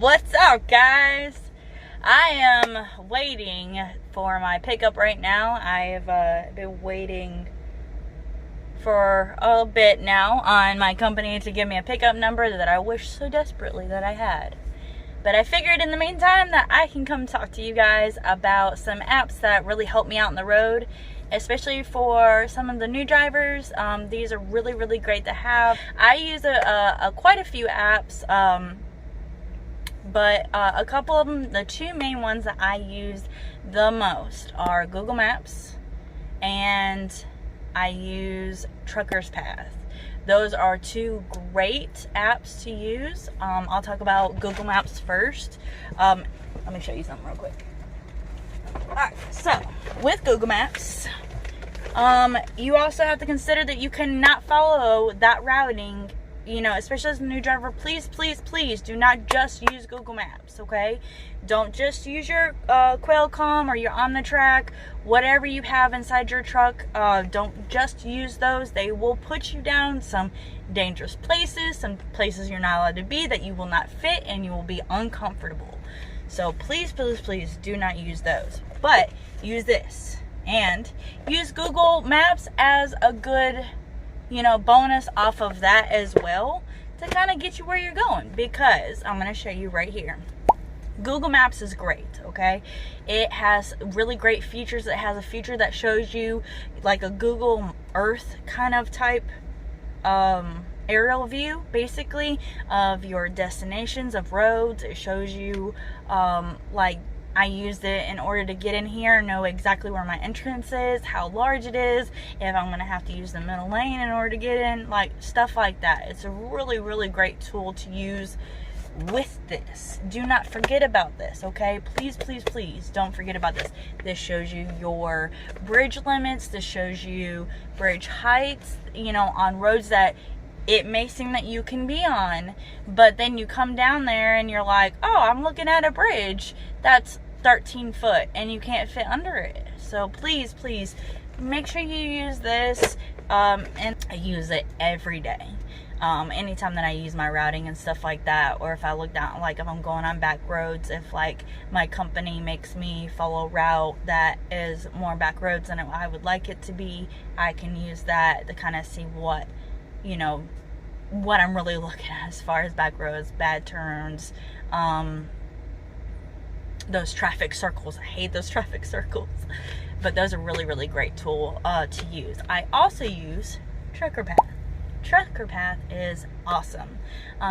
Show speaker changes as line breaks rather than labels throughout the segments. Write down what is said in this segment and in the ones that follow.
What's up, guys? I am waiting for my pickup right now. I've been waiting for a bit now on my company to give me a pickup number that I wish so desperately that I had. But I figured in the meantime that I can come talk to you guys about some apps that really help me out on the road, especially for some of the new drivers. These are really great to have. I use quite a few apps, but a couple of them, the two main ones that I use the most are Google Maps and I use Trucker's Path. Those are two great apps to use. I'll talk about Google Maps first. Let me show you something real quick. Alright, so with Google Maps, you also have to consider that you cannot follow that routing, especially as a new driver. Please do not just use Google Maps, okay? Don't just use your Qualcomm or your OmniTrack, whatever you have inside your truck. Don't just use those. They will put you down some dangerous places, some places you're not allowed to be, that you will not fit and you will be uncomfortable. So please do not use those. But use this, and use Google Maps as a good bonus off of that as well, to kind of get you where you're going, because I'm going to show you right here. Google Maps is great, okay? It has really great features. It has a feature that shows you like a Google Earth kind of type aerial view, basically, of your destinations, of roads. It shows you like, I used it in order to get in here, know exactly where my entrance is, how large it is, if I'm going to have to use the middle lane in order to get in, like stuff like that. It's a really great tool to use with this. Do not forget about this, okay? Please don't forget about this. This shows you your bridge limits. This shows you bridge heights, on roads that it may seem that you can be on, but then you come down there and you're like, oh, I'm looking at a bridge that's 13 foot and you can't fit under it. So please make sure you use this. And I use it every day. Anytime that I use my routing and stuff like that, or if I look down, like if I'm going on back roads, if like my company makes me follow a route that is more back roads than I would like it to be, I can use that to kind of see what I'm really looking at as far as back roads, bad turns, those traffic circles. I hate those traffic circles, but those are really great tool to use. I also use Trucker Path. Trucker Path is awesome.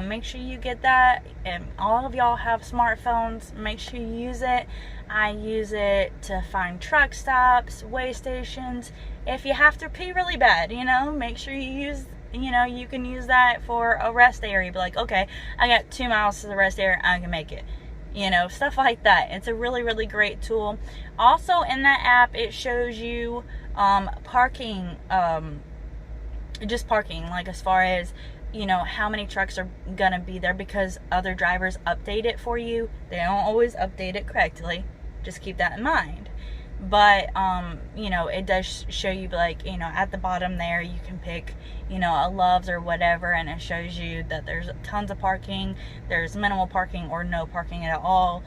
Make sure you get that, and all of y'all have smartphones. Make sure you use it. I use it to find truck stops, way stations. If you have to pee really bad, make sure you use, you can use that for a rest area. Be like, okay, I got 2 miles to the rest area, I can make it. Stuff like that. It's a really great tool. Also in that app, it shows you parking, just parking, like as far as how many trucks are gonna be there, because other drivers update it for you. They don't always update it correctly, just keep that in mind. But it does show you, like, at the bottom there you can pick a Love's or whatever, and it shows you that there's tons of parking, there's minimal parking, or no parking at all.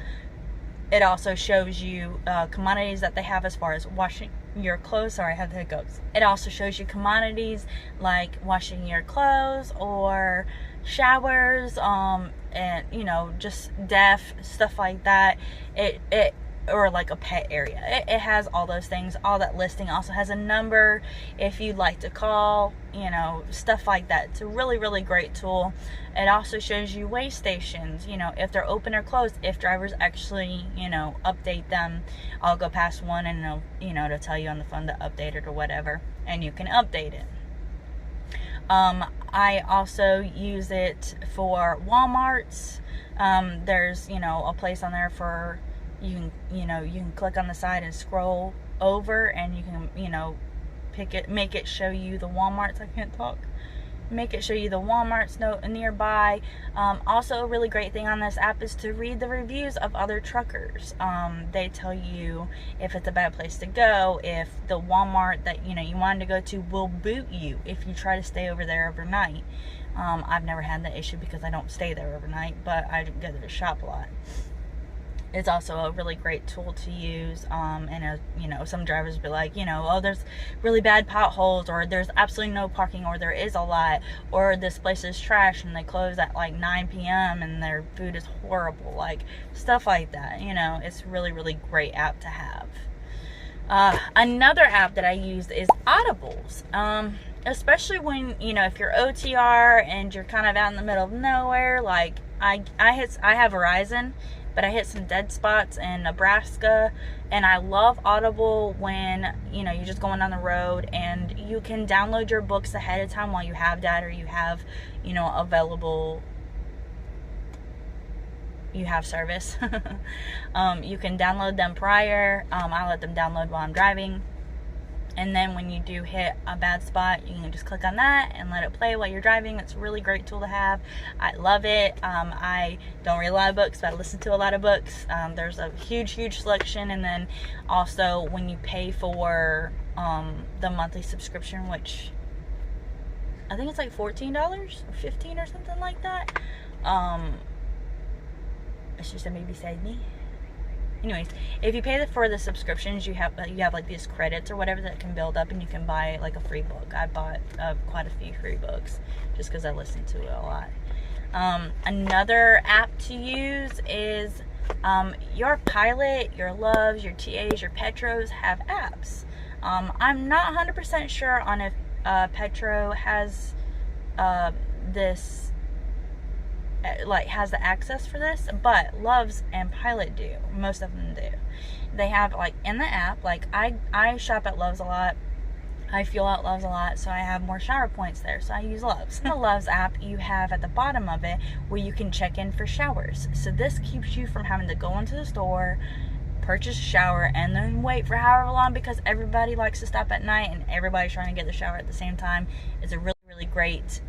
It also shows you commodities that they have as far as washing your clothes. Sorry, I had the hiccups. It also shows you commodities like washing your clothes or showers, and just stuff like that. Or like a pet area. It has all those things. All that listing also has a number if you'd like to call, stuff like that. It's a really great tool. It also shows you way stations, if they're open or closed, if drivers actually, update them. I'll go past one and it'll, to tell you on the phone to update it or whatever, and you can update it. I also use it for Walmarts. There's, a place on there for, you can click on the side and scroll over, and you can, pick it, make it show you the Walmarts. I can't talk. make it show you the Walmart's nearby. Also, a really great thing on this app is to read the reviews of other truckers. They tell you if it's a bad place to go, if the Walmart that you wanted to go to will boot you if you try to stay over there overnight. I've never had that issue because I don't stay there overnight, but I go there to shop a lot. It's also a really great tool to use, and some drivers will be like, oh, there's really bad potholes, or there's absolutely no parking, or there is a lot, or this place is trash and they close at like 9 p.m. and their food is horrible, like stuff like that. It's really, really great app to have. Another app that I use is Audibles. Especially when, if you're OTR and you're kind of out in the middle of nowhere, like I have Verizon, but I hit some dead spots in Nebraska, and I love Audible when, you're just going on the road and you can download your books ahead of time while you have data, or you have, available, you have service. You can download them prior. I let them download while I'm driving. And then when you do hit a bad spot, you can just click on that and let it play while you're driving. It's a really great tool to have. I love it. I don't read a lot of books, but I listen to a lot of books. There's a huge selection. And then also when you pay for the monthly subscription, which I think it's like $14 or $15 or something like that. It's just a maybe save me. Anyways, if you pay for the subscriptions, you have like these credits or whatever that can build up, and you can buy like a free book. I bought quite a few free books just because I listen to it a lot. Another app to use is your Pilot, your Loves, your TAs, your Petros have apps. I'm not 100% sure on if Petro has this, like, has the access for this, but Loves and Pilot do. Most of them do. They have, like, in the app, like, I shop at Loves a lot. I fuel out Loves a lot, so I have more shower points there, so I use Loves. In the Loves app, you have at the bottom of it where you can check in for showers. So this keeps you from having to go into the store, purchase a shower, and then wait for however long, because everybody likes to stop at night and everybody's trying to get the shower at the same time. It's a really great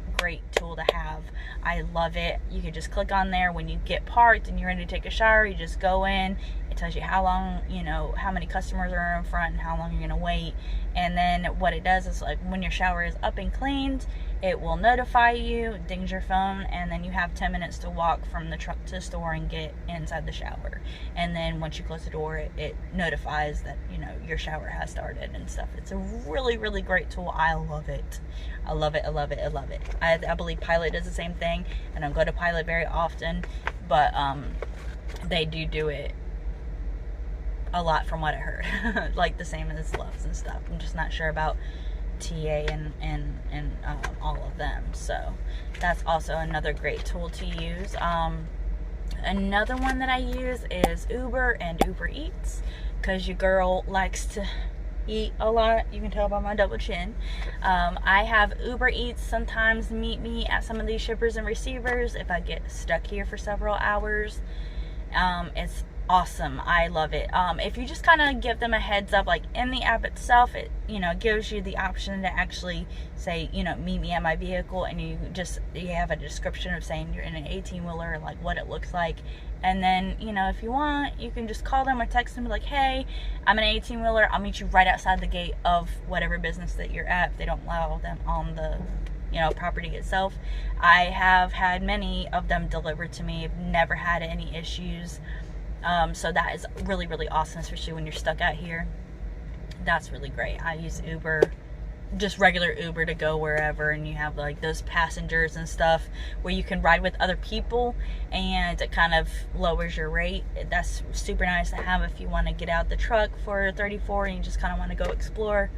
tool to have. I love it. You can just click on there when you get parked and you're ready to take a shower. You just go in. It tells you how long, how many customers are in front and how long you're gonna wait. And then what it does is, like, when your shower is up and cleaned, it will notify you, dings your phone, and then you have 10 minutes to walk from the truck to the store and get inside the shower. And then once you close the door, it notifies that, your shower has started and stuff. It's a really, really great tool. I love it. I love it. I love it. I love it. I believe Pilot does the same thing, and I don't go to Pilot very often, but they do it a lot from what I heard. Like the same as Loves and stuff. I'm just not sure about TA and all of them. So that's also another great tool to use. Another one that I use is Uber and Uber Eats, because your girl likes to eat a lot. You can tell by my double chin. I have Uber Eats sometimes meet me at some of these shippers and receivers if I get stuck here for several hours. It's awesome. I love it. If you just kind of give them a heads up, like in the app itself, it gives you the option to actually say, meet me at my vehicle, and you have a description of saying you're in an 18-wheeler, like what it looks like. And then, if you want, you can just call them or text them, like, hey, I'm an 18-wheeler. I'll meet you right outside the gate of whatever business that you're at, if they don't allow them on the property itself. I have had many of them delivered to me. I've never had any issues. So that is really, really awesome, especially when you're stuck out here. That's really great. I use Uber, just regular Uber, to go wherever, and you have like those passengers and stuff where you can ride with other people, and it kind of lowers your rate. That's super nice to have if you want to get out the truck for 34 and you just kind of want to go explore.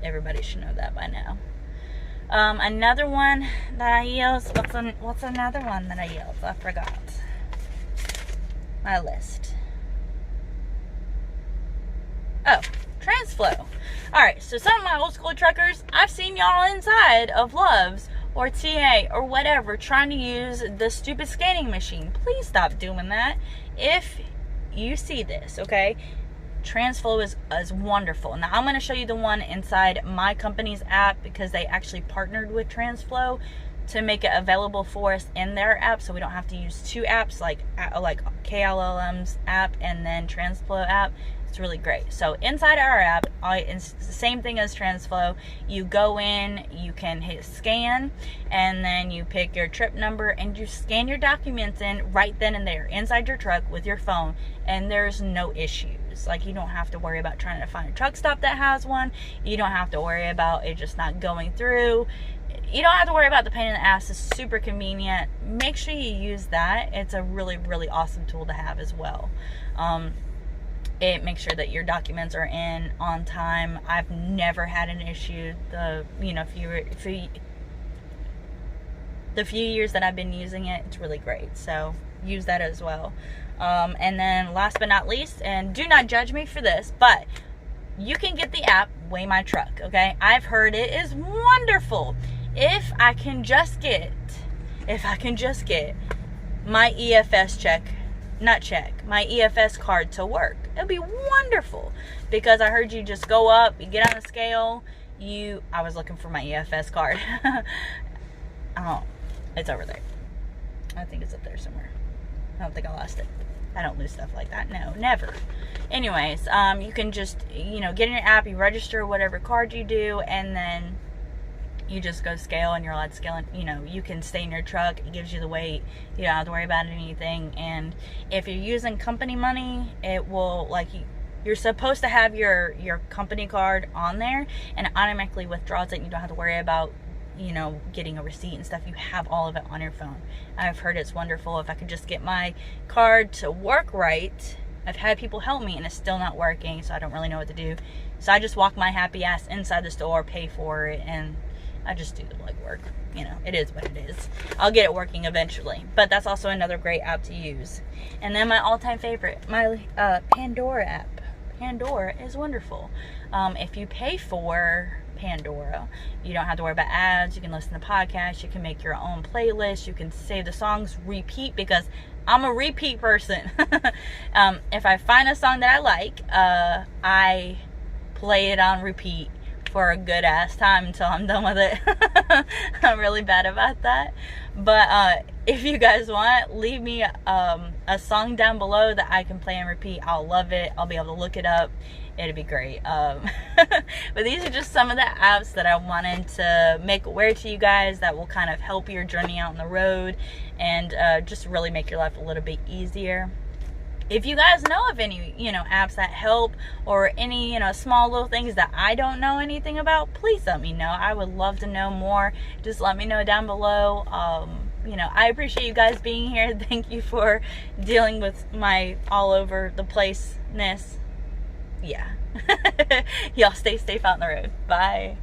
Everybody should know that by now. Another one that I use, what's another one that I use? I forgot my list. Oh, TransFlow. Alright, so some of my old school truckers, I've seen y'all inside of Loves or TA or whatever trying to use the stupid scanning machine. Please stop doing that. If you see this, okay, TransFlow is wonderful. Now I'm going to show you the one inside my company's app, because they actually partnered with TransFlow to make it available for us in their app, so we don't have to use two apps like KLLM's app and then TransFlow app. It's really great. So inside our app, it's the same thing as TransFlow. You go in, you can hit scan, and then you pick your trip number and you scan your documents in right then and there inside your truck with your phone, and there's no issues. Like, you don't have to worry about trying to find a truck stop that has one. You don't have to worry about it just not going through. You don't have to worry about the pain in the ass. It's super convenient. Make sure you use that. It's a really, really awesome tool to have as well. It makes sure that your documents are in on time. I've never had an issue. The few years that I've been using it, it's really great. So use that as well. And then last but not least, and do not judge me for this, but you can get the app Weigh My Truck, okay? I've heard it is wonderful. If I can just get my my EFS card to work, it'll be wonderful. Because I heard you just go up, you get on the scale, I was looking for my EFS card. Oh, it's over there. I think it's up there somewhere. I don't think I lost it. I don't lose stuff like that. No, never. Anyways, you can just, get in your app, you register whatever card you do, and then you just go scale, and you're allowed to scale, and you can stay in your truck. It gives you the weight. You don't have to worry about anything. And if you're using company money, it will, you're supposed to have your company card on there, and it automatically withdraws it, and you don't have to worry about getting a receipt and stuff. You have all of it on your phone. I've heard it's wonderful. If I could just get my card to work right, I've had people help me and it's still not working, so I don't really know what to do. So I just walk my happy ass inside the store, pay for it, and I just do the legwork. It is what it is. I'll get it working eventually. But that's also another great app to use. And then my all-time favorite, my Pandora app. Pandora is wonderful. If you pay for Pandora, you don't have to worry about ads. You can listen to podcasts. You can make your own playlist. You can save the songs, repeat, because I'm a repeat person. If I find a song that I like, I play it on repeat for a good ass time until I'm done with it. I'm really bad about that. But if you guys want, leave me a song down below that I can play and repeat. I'll love it. I'll be able to look it up. It'd be great. But these are just some of the apps that I wanted to make aware to you guys that will kind of help your journey out on the road and just really make your life a little bit easier. If you guys know of any, apps that help, or any, small little things that I don't know anything about, please let me know. I would love to know more. Just let me know down below. I appreciate you guys being here. Thank you for dealing with my all over the place-ness. Yeah. Y'all stay safe out on the road. Bye.